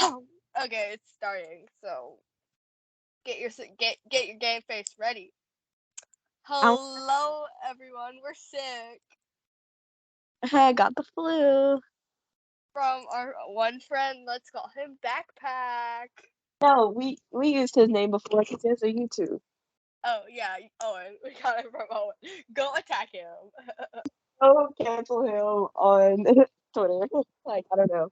Okay, it's starting. So get your game face ready. Hello, everyone. We're sick I got the flu. from our one friend. Let's call him Backpack. No, we used his name before because he has a YouTube. Oh yeah, Owen. We got it from Owen. Go attack him. Oh, cancel him on Twitter. Like, I don't know.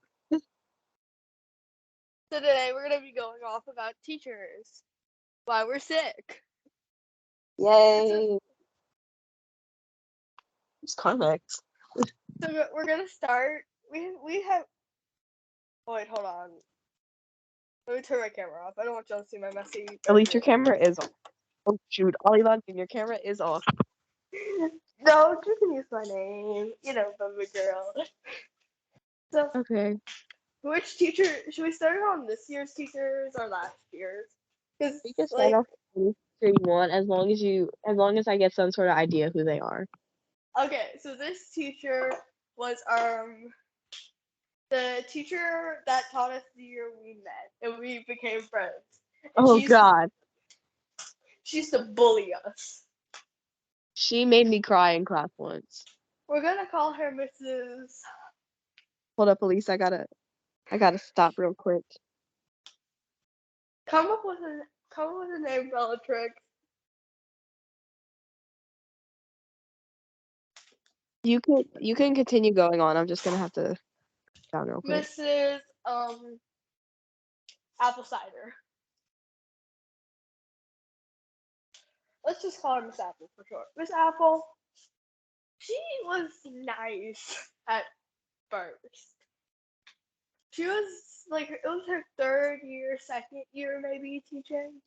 So today we're gonna be going off about teachers. Why we're sick. Yay. It's Carmex. So we're gonna start. We have. Oh wait, hold on. Let me turn my camera off. I don't want y'all to see my messy. At least your camera is off. Oh shoot, Ollie, your camera is off. No, you can use my name. You know, baby girl. So, Okay. which teacher should we start on this year's teachers or last year's? Because You can start like, off with who you want as long as I get some sort of idea who they are. okay, so this teacher was the teacher that taught us the year we met and we became friends. And Oh God. she used to bully us. She made me cry in class once. We're gonna call her Mrs. Hold up, Elise, I gotta stop real quick. Come up with a name, Bellatrix. You can continue going on. I'm just gonna have to down real quick. Mrs. Apple Cider. Let's just call her Miss Apple for short. Miss Apple, she was nice at first. She was like, it was her third year, second year maybe teaching.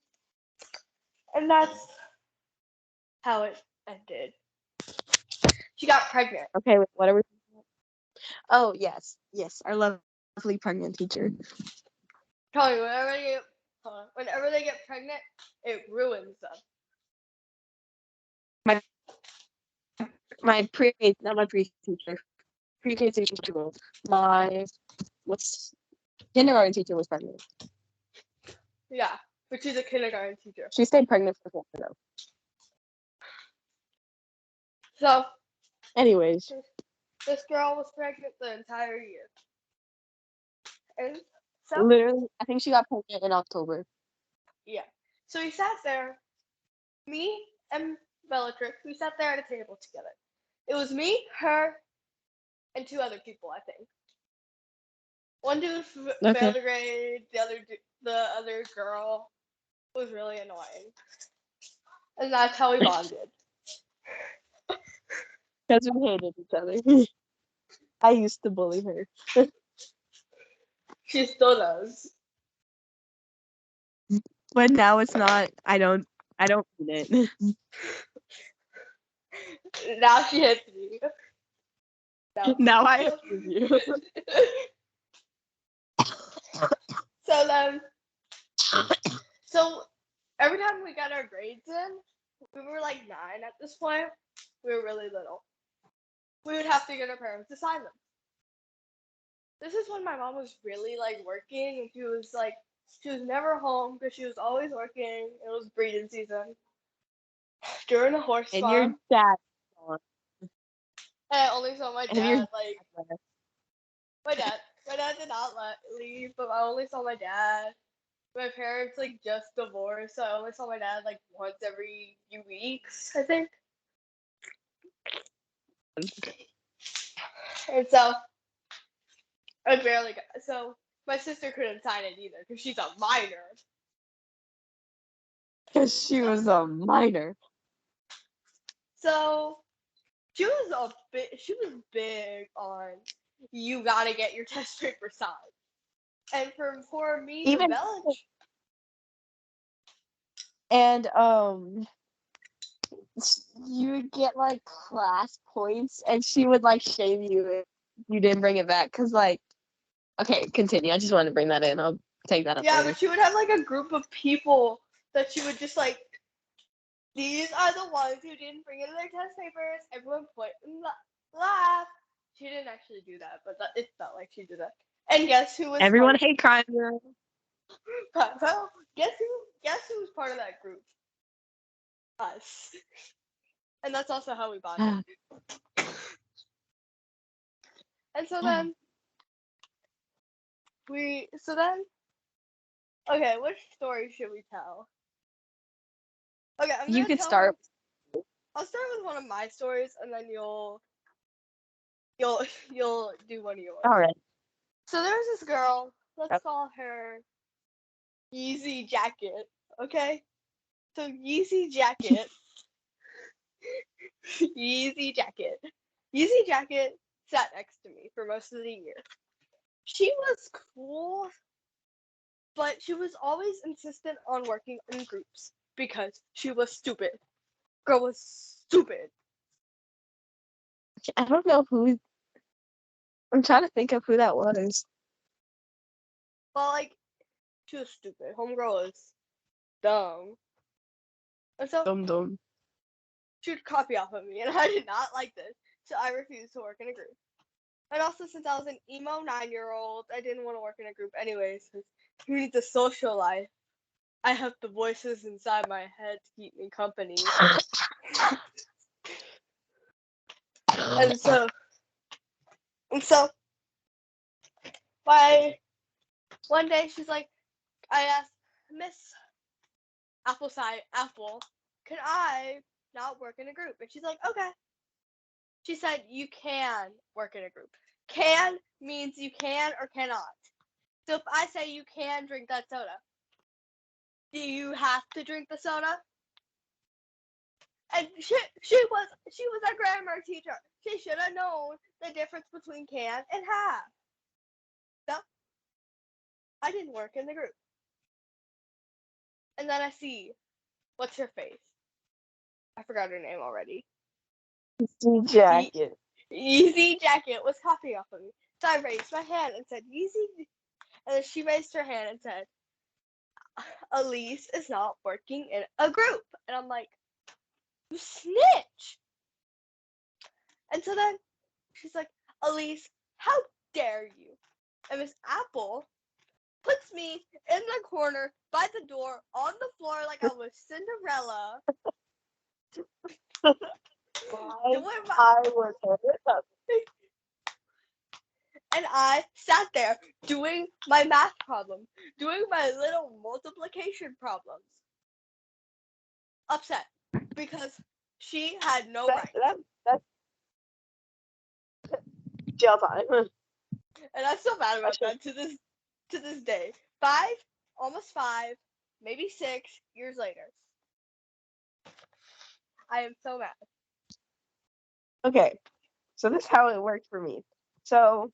And that's how it ended. She got pregnant. Okay, what are we? Oh yes, our lovely pregnant teacher. Tell me, whenever they get pregnant, it ruins them. My pre-K, not my pre teacher. Pre-K teacher school. My kindergarten teacher was pregnant. Yeah, but she's a kindergarten teacher. She stayed pregnant for a while though. So, anyways, this girl was pregnant the entire year. And so, literally, I think she got pregnant in October. Yeah. So we sat there, me and Bellatrix, we sat there at a table together. It was me, her, and two other people, I think. One dude failed a grade, the other girl was really annoying. And that's how we bonded. Because we hated each other. I used to bully her. She still does. But now it's not. I don't mean it. Now she hits me. Now I accuse you. So every time we got our grades in, we were like 9 at this point. We were really little. We would have to get our parents to sign them. This is when my mom was really like working, and she was never home because she was always working. It was breeding season during a horse And farm. your dad. And I only saw my dad my dad did not leave, but I only saw my dad. My parents just divorced, so I only saw my dad once every few weeks, I think. And so I barely got. So my sister couldn't sign it either because she's a minor. Because she was a minor. So she was big on you gotta get your test paper signed. And for me, even Bellatrix. And you would get class points, and she would shame you if you didn't bring it back. Cause okay, continue. I just wanted to bring that in. I'll take that up. Yeah, later. but she would have a group of people that she would just these are the ones who didn't bring in their test papers. Everyone point and laugh. She didn't actually do that, but it felt like she did that. And guess who was Everyone part hate crime bureau. well, guess who was part of that group? Us. And that's also how we bonded. And so then okay, which story should we tell? Okay, I'm You gonna could tell start. I'll start with one of my stories, and then you'll do one of yours. All right. So there's this girl. Let's call her Yeezy Jacket. Okay. So Yeezy Jacket. Yeezy Jacket. Yeezy Jacket sat next to me for most of the year. She was cool, but she was always insistent on working in groups because she was stupid. Girl was stupid. I don't know who. I'm trying to think of who that was. Well, like, she was stupid. Homegirl was dumb. And so Dum. she would copy off of me, and I did not like this. So I refused to work in a group. And also, since I was an emo 9-year-old, I didn't want to work in a group anyways, because who needs a social life? I have the voices inside my head to keep me company. And so, one day she's like, I asked Miss Apple, can I not work in a group? And she's like, okay. She said, you can work in a group. Can means you can or cannot. So if I say you can drink that soda, do you have to drink the soda? And she was a grammar teacher. She should have known the difference between can and have. So I didn't work in the group. And then I see, what's her face? I forgot her name already. Yeezy Jacket. Yeezy Jacket was copying off of me. So I raised my hand and said, Yeezy. And then she raised her hand and said, Elise is not working in a group. And I'm like, you snitch. And so then she's like, Elise, how dare you? And Miss Apple puts me in the corner by the door on the floor like I was Cinderella. I was And I sat there doing my math problems, doing my little multiplication problems. Upset because she had no right. That's jail time. And I'm still mad about that to this day. Almost 5, maybe 6 years later. I am so mad. Okay, so this is how it worked for me. So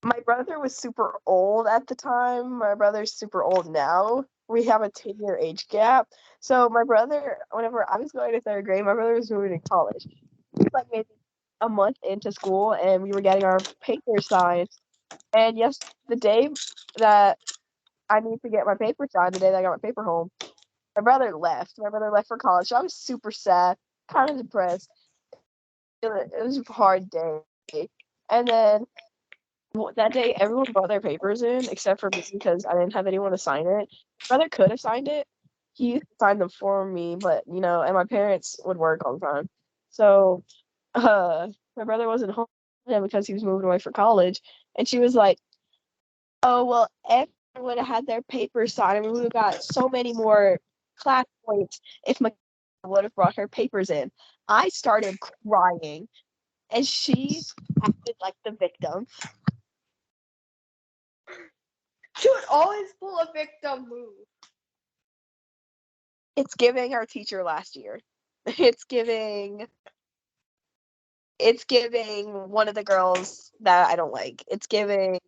my brother was super old at the time. My brother's super old now. We have a 10-year age gap. So my brother, whenever I was going to 3rd grade, my brother was moving to college. He was like maybe a month into school, and we were getting our paper signed. And yes, the day that I need to get my paper signed, the day that I got my paper home, my brother left. My brother left for college. So I was super sad, kind of depressed. It was a hard day. And then that day, everyone brought their papers in except for me because I didn't have anyone to sign it. My brother could have signed it. He signed them for me, but and my parents would work all the time. So my brother wasn't home because he was moving away for college. And she was like, oh, well, everyone would have had their papers signed. I mean, we would have got so many more class points if my would have brought her papers in. I started crying, and she acted like the victim. She would always pull a victim move. It's giving our teacher last year. It's giving one of the girls that I don't like. It's giving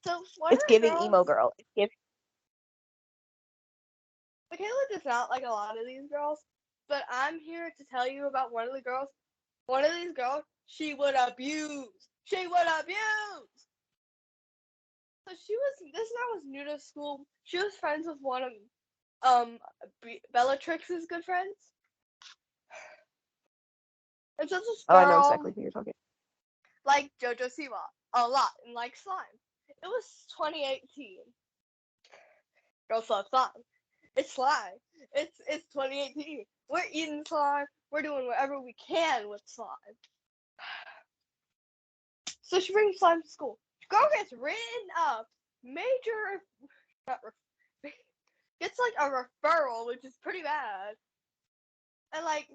emo girl. It's giving Michaela does not like a lot of these girls, but I'm here to tell you about one of the girls. One of these girls, she would abuse. She would abuse. So this girl was new to school. She was friends with one of Bellatrix's good friends. And so this I know girl, exactly who you're talking. liked JoJo Siwa a lot and liked slime. It was 2018. Girls love slime. It's slime. It's 2018. We're eating slime. We're doing whatever we can with slime. So she brings slime to school. Girl gets written up. Major, not gets like a referral, which is pretty bad. And like,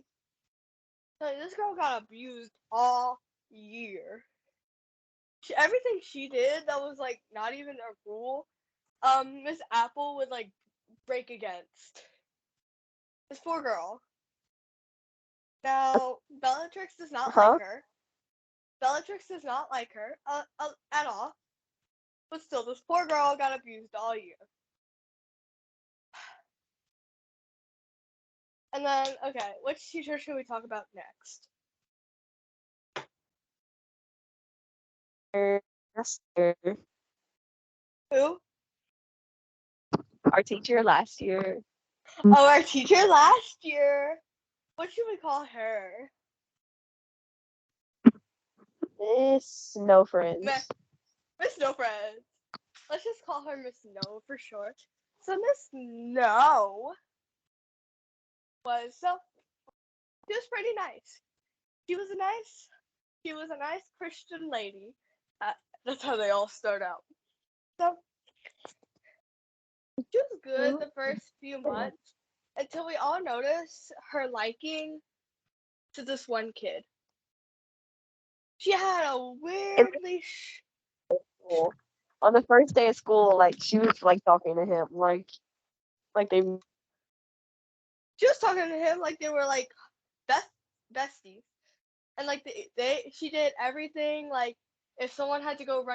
this girl got abused all year. Everything she did that was like not even a rule, Miss Apple would like break against. This poor girl. Now, Bellatrix does not like her. Bellatrix does not like her at all. But still, this poor girl got abused all year. And then, okay, which teacher should we talk about next? Who? Our teacher last year. Oh, our teacher last year. What should we call her? Miss No Friends. Miss No Friends. Let's just call her Miss No for short. So Miss No was she was pretty nice. She was a nice Christian lady. That's how they all start out. So she was good the first few months until we all noticed her liking to this one kid. She had a weirdly on the first day of school, like she was like talking to him, like they. She was talking to him like they were like besties, and like she did everything. Like if someone had to go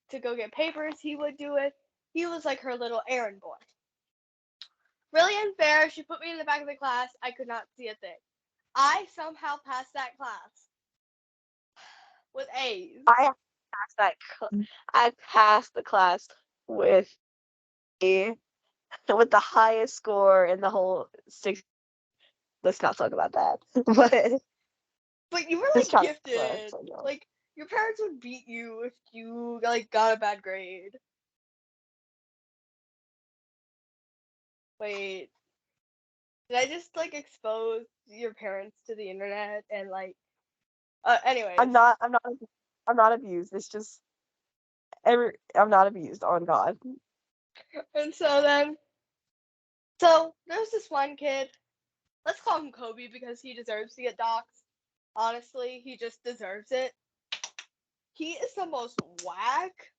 to go get papers, he would do it. He was like her little errand boy. Really unfair. She put me in the back of the class. I could not see a thing. I somehow passed that class with A's. I passed the class with the highest score in the whole six. Let's not talk about that. But you were like gifted. Like your parents would beat you if you like got a bad grade. Wait, did I just like expose your parents to the internet and like? Anyways. I'm not abused. It's just I'm not abused, on God. And so there's this one kid. Let's call him Kobe because he deserves to get doxxed. Honestly, he just deserves it. He is the most whack.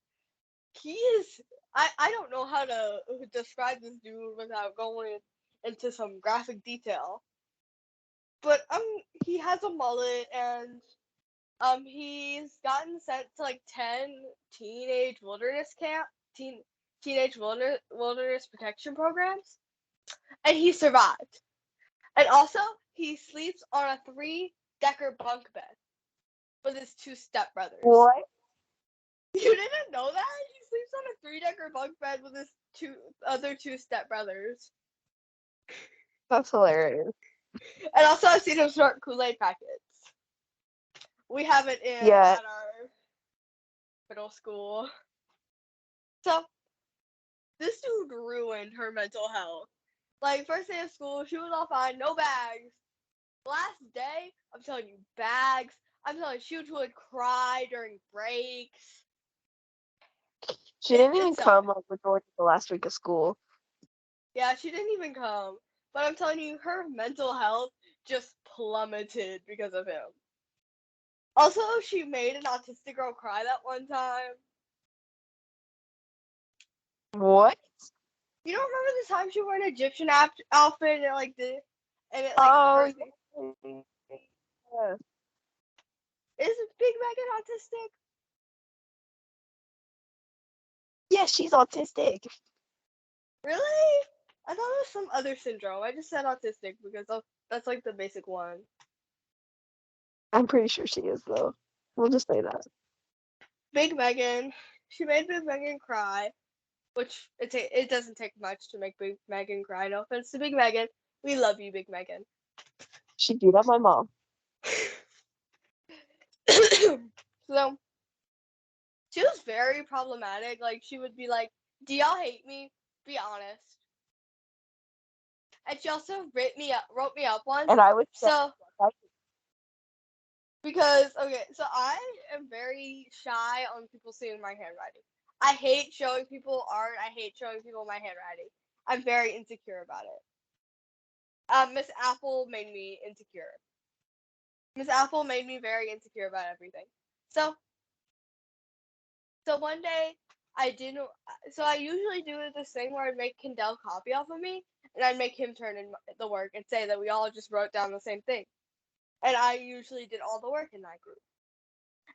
He is. I don't know how to describe this dude without going into some graphic detail. But he has a mullet and he's gotten sent to like 10 teenage wilderness wilderness protection programs, and he survived. And also, he sleeps on a 3-decker bunk bed with his 2 stepbrothers. What? You didn't know that? He sleeps on a 3-decker bunk bed with his other 2 stepbrothers. That's hilarious. And also, I've seen him snort Kool-Aid packets. We have it at our middle school. So, this dude ruined her mental health. Like, first day of school, she was all fine, no bags. Last day, I'm telling you, bags. I'm telling you, she would cry during breaks. She didn't even come up with the last week of school. Yeah, she didn't even come. But I'm telling you, her mental health just plummeted because of him. Also, she made an autistic girl cry that one time. What? You don't remember the time she wore an Egyptian outfit and it like did, and it like hurt? Yeah. Is Big Megan autistic? Yeah, she's autistic. Really? I thought it was some other syndrome. I just said autistic because that's like the basic one. I'm pretty sure she is, though. We'll just say that. Big Megan. She made Big Megan cry, which it doesn't take much to make Big Megan cry. No offense to Big Megan. We love you, Big Megan. She beat up my mom. So she was very problematic. Like she would be like, "Do y'all hate me? Be honest." And she also wrote me up once. And I would say, So because okay, so I am very shy on people seeing my handwriting. I hate showing people art. I hate showing people my handwriting. I'm very insecure about it. Miss Apple made me insecure. Miss Apple made me very insecure about everything. So one day I didn't. So I usually do this thing where I'd make Kendall copy off of me, and I'd make him turn in the work and say that we all just wrote down the same thing. And I usually did all the work in that group.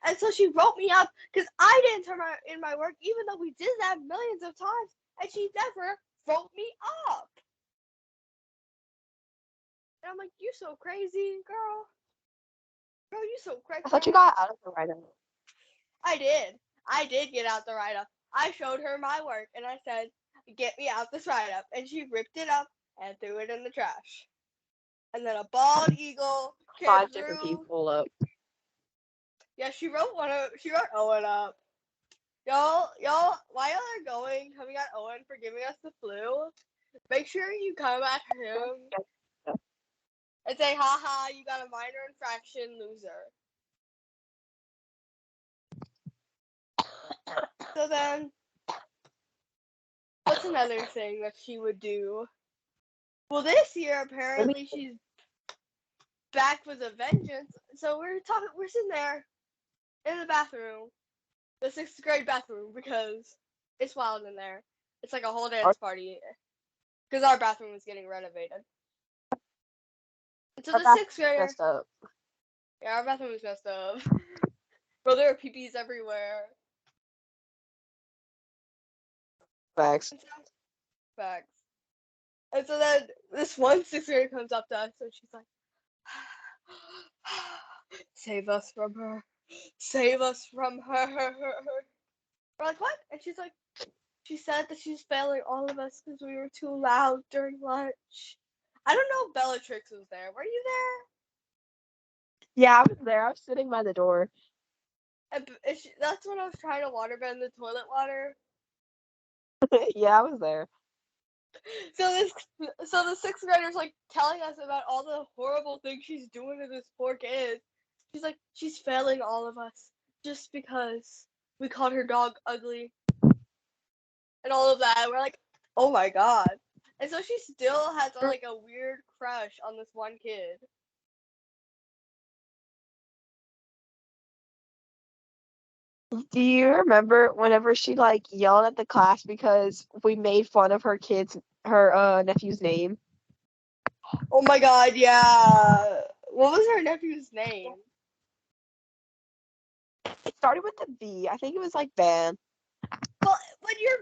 And so she wrote me up because I didn't turn in my work, even though we did that millions of times, and she never wrote me up. And I'm like, you so crazy, girl. Girl, you so crazy. I thought you got out of the write-up. I did. I did get out the write-up. I showed her my work, and I said, get me out this write-up. And she ripped it up and threw it in the trash. And then a bald eagle came 5 through. different people up. Yeah, she wrote Owen up. Y'all, while y'all are coming at Owen for giving us the flu, make sure you come at him and say, haha, you got a minor infraction, loser. So then, what's another thing that she would do? Well, this year, apparently, she's back with a vengeance. So we're sitting there in the bathroom, the 6th grade bathroom, because it's wild in there. It's like a whole dance party. Because our bathroom is getting renovated. And so the 6th grader. Messed up. Yeah, our bathroom is messed up. Bro, there are peepees everywhere. Facts. Facts. And so then this one 6th grader comes up to us and she's like, save us from her. Save us from her. We're like, what? And she's like, she said that she's failing all of us because we were too loud during lunch. I don't know if Bellatrix was there. Were you there? Yeah, I was there. I was sitting by the door. And that's when I was trying to waterbend the toilet water. Yeah, I was there. So the 6th grader's like telling us about all the horrible things she's doing to this poor kid. She's like, she's failing all of us just because we called her dog ugly and all of that. And we're like, oh my god. And so she still has like a weird crush on this one kid. Do you remember whenever she like yelled at the class because we made fun of her nephew's name? Oh my god, yeah. What was her nephew's name? It started with a B. I think it was like Ben. Well, when you're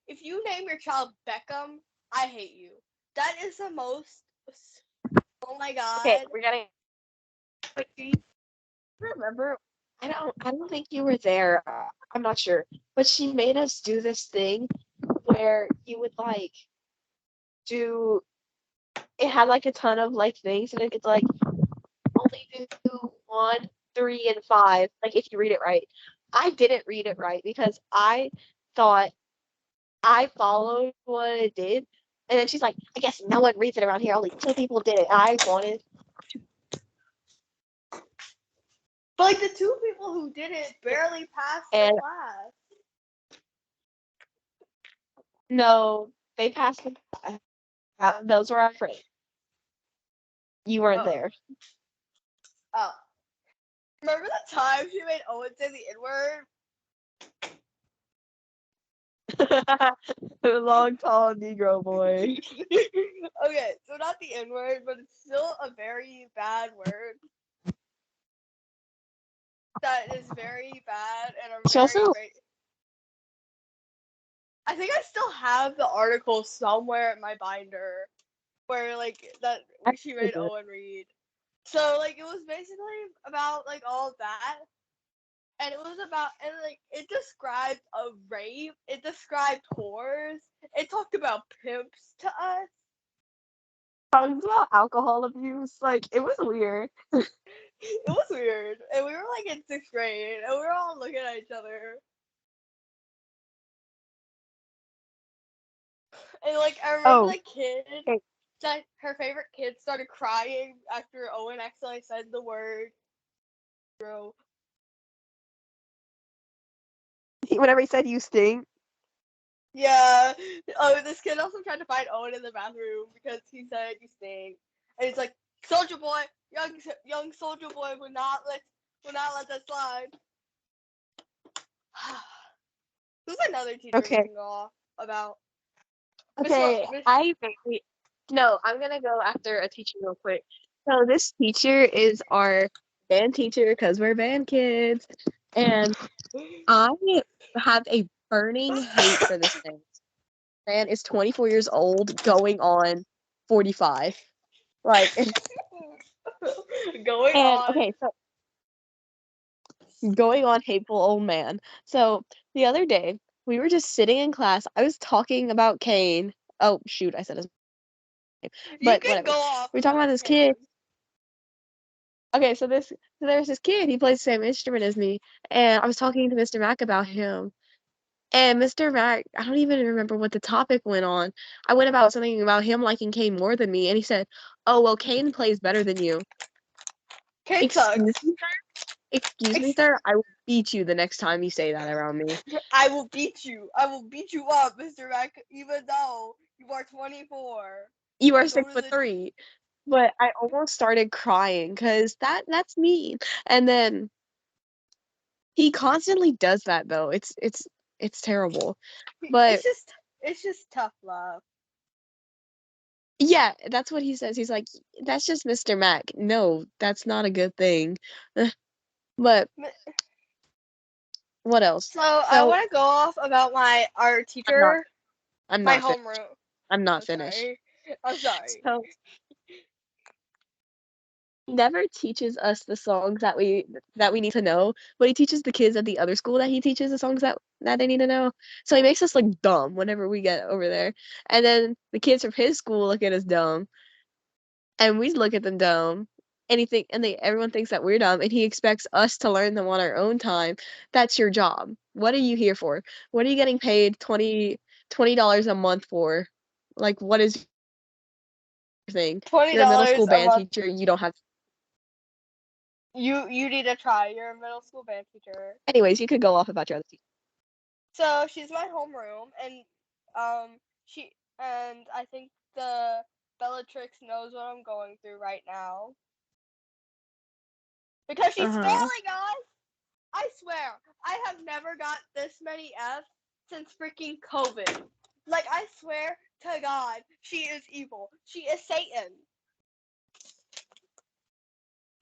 if you name your child Beckham, I hate you. That is the most. Oh my god. Okay, we're getting. But do you remember? I don't think you were there. I'm not sure. But she made us do this thing where you would like do. It had like a ton of like things, and it could like only do 1, 3, and 5. Like if you read it right. I didn't read it right because I thought I followed what it did. And then she's like, I guess no one reads it around here. Only 2 people did it. I wanted. But like the 2 people who did it barely passed the class. No, they passed the class. Those were our friends. You weren't there. Oh. Remember the time she made Owen say the N-word? The long, tall Negro boy. Okay, so not the N-word, but it's still a very bad word. That is very bad and a very great. I think I still have the article somewhere in my binder where like that she made Owen read. So like it was basically about like all of that. And it was about, and like, it described a rape, it described whores, it talked about pimps to us. Talking about alcohol abuse, like, it was weird. It was weird. And we were like in 6th grade and we were all looking at each other. And like I remember Oh, the kid okay. that her favorite kid started crying after Owen accidentally said the word bro. Whenever he said you stink. Yeah. Oh, this kid also tried to find Owen in the bathroom because he said you stink. And he's like, Soldier Boy, young Soldier Boy will not let that slide. Who's another teacher we Okay. can go off about? Okay. Miss No, I'm gonna go after a teacher real quick. So this teacher is our band teacher because we're band kids. And I have a burning hate for this man. Man is 24 years old, going on 45. Like, Going and on. okay, so going on hateful old man. So the other day, we were just sitting in class. I was talking about Kane. Oh, shoot, I said his name. You But can whatever. go off We were talking about about this kid. Kane. Okay, so there's this kid. He plays the same instrument as me, and I was talking to Mr. Mack about him. And Mr. Mack, I don't even remember what the topic went on. I went about something about him liking Kane more than me, and he said, "Oh, well, Kane plays better than you." Kane Excuse sucks. me, sir? Excuse me, sir? I will beat you the next time you say that around me. I will beat you. I will beat you up, Mr. Mac, even though you are 24. You are Go six to foot the. three. But I almost started crying because that's mean. And then he constantly does that though. It's terrible. It's But just. It's just tough love. yeah, that's what he says. He's like, that's just Mr. Mac. No, that's not a good thing. But what else? So I So want to go off about my art I'm not teacher, I'm my not finished. homeroom. I'm not I'm finished. sorry. I'm sorry. So he never teaches us the songs that we need to know, but he teaches the kids at the other school that he teaches the songs that they need to know. So he makes us look dumb whenever we get over there. And then the kids from his school look at us dumb, and we look at them dumb. Anything and everyone thinks that we're dumb, and he expects us to learn them on our own time. That's your job. What are you here for? What are you getting paid $20 a month for? Like, what is your thing? twenty You're a middle school dollars a band month. teacher. You don't have. You need to try. You're a middle school band teacher. Anyways, you could go off about your other teacher. So she's my homeroom, and she and I think the Bellatrix knows what I'm going through right now because she's Uh-huh. failing us. I swear, I have never got this many F's since freaking COVID. Like I swear to God, she is evil. She is Satan.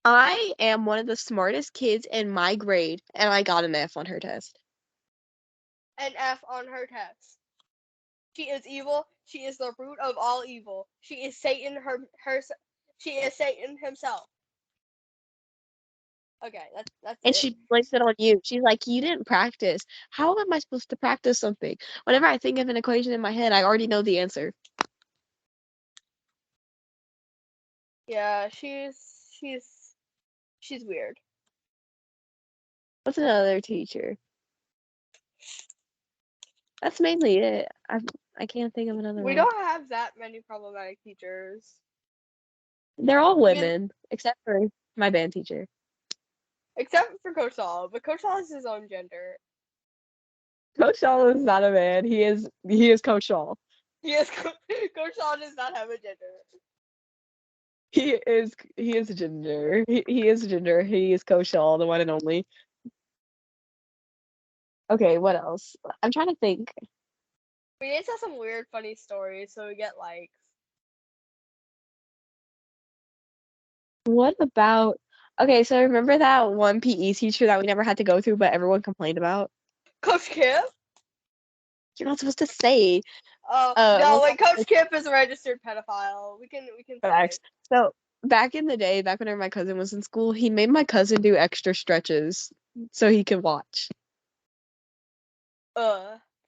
I am one of the smartest kids in my grade, and I got an F on her test. An F on her test. She is evil. She is the root of all evil. She is Satan she is Satan himself. Okay, that's And it. she blames it on you. She's like, you didn't practice. How am I supposed to practice something? Whenever I think of an equation in my head, I already know the answer. Yeah, she's weird. What's another teacher? That's mainly it. I can't think of another We one. don't have that many problematic teachers. They're all We can, women, except for my band teacher. except for Coach Saul, but Coach Saul is his own gender. Coach Shaw is not a man. He is Coach Shaw. He is Coach Saul does not have a gender. He is a ginger. He is a ginger. He is Coach Shaw, the one and only. Okay, what else? I'm trying to think. We need to have some weird, funny stories so we get likes. What about okay, so remember that one PE teacher that we never had to go through but everyone complained about? Coach Kip? You're not supposed to say. Oh no, We'll wait, talk Coach about Kip is a registered pedophile. We can say. facts. So back in the day, back whenever my cousin was in school, he made my cousin do extra stretches so he could watch.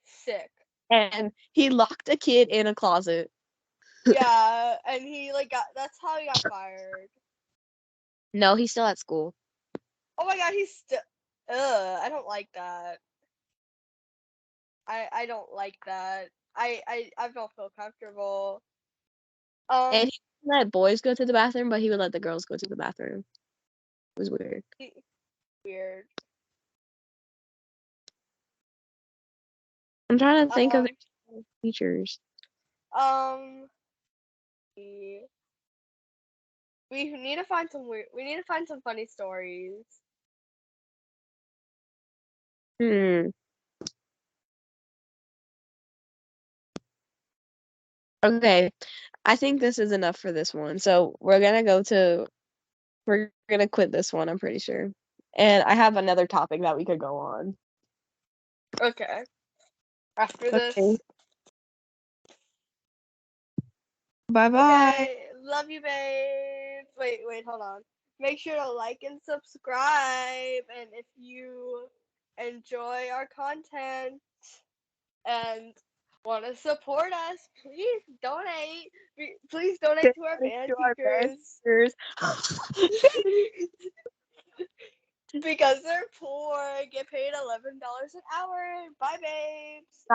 Sick. And he locked a kid in a closet. Yeah, and he like got that's how he got fired. No, he's still at school. Oh my god, he's still. Ugh, I don't like that. I don't like that. I don't feel comfortable. And Um, he would let boys go to the bathroom, but he would let the girls go to the bathroom. It was weird. weird. I'm trying to think of Um, their features. um, we we need to find some weird. We need to find some funny stories. Hmm. Okay. I think this is enough for this one. So we're gonna quit this one, I'm pretty sure. And I have another topic that we could go on. Okay. After Okay. this. Bye bye. Okay. Love you, babe. Wait, hold on. Make sure to like and subscribe. And if you enjoy our content and want to support us, please donate. Please donate to our band To our band teachers teachers. because they're poor. Get paid $11 an hour. Bye, babes.